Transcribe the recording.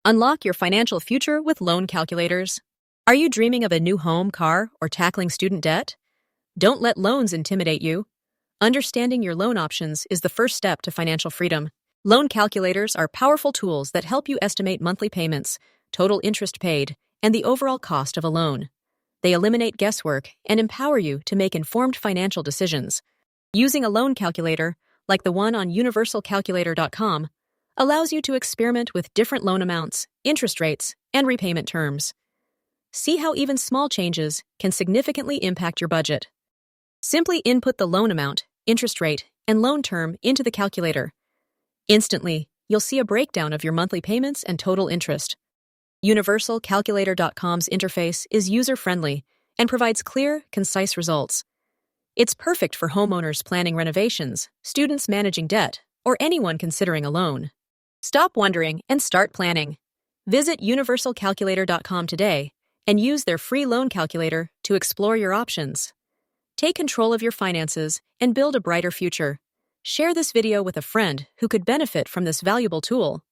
Unlock your financial future with loan calculators. Are you dreaming of a new home, car, or tackling student debt? Don't let loans intimidate you. Understanding your loan options is the first step to financial freedom. Loan calculators are powerful tools that help you estimate monthly payments, total interest paid, and the overall cost of a loan. They eliminate guesswork and empower you to make informed financial decisions. Using a loan calculator, like the one on universalcalculator.com, allows you to experiment with different loan amounts, interest rates, and repayment terms. See how even small changes can significantly impact your budget. Simply input the loan amount, interest rate, and loan term into the calculator. Instantly, you'll see a breakdown of your monthly payments and total interest. Universalcalculator.com's interface is user-friendly and provides clear, concise results. It's perfect for homeowners planning renovations, students managing debt, or anyone considering a loan. Stop wondering and start planning. Visit universalcalculator.com today and use their free loan calculator to explore your options. Take control of your finances and build a brighter future. Share this video with a friend who could benefit from this valuable tool.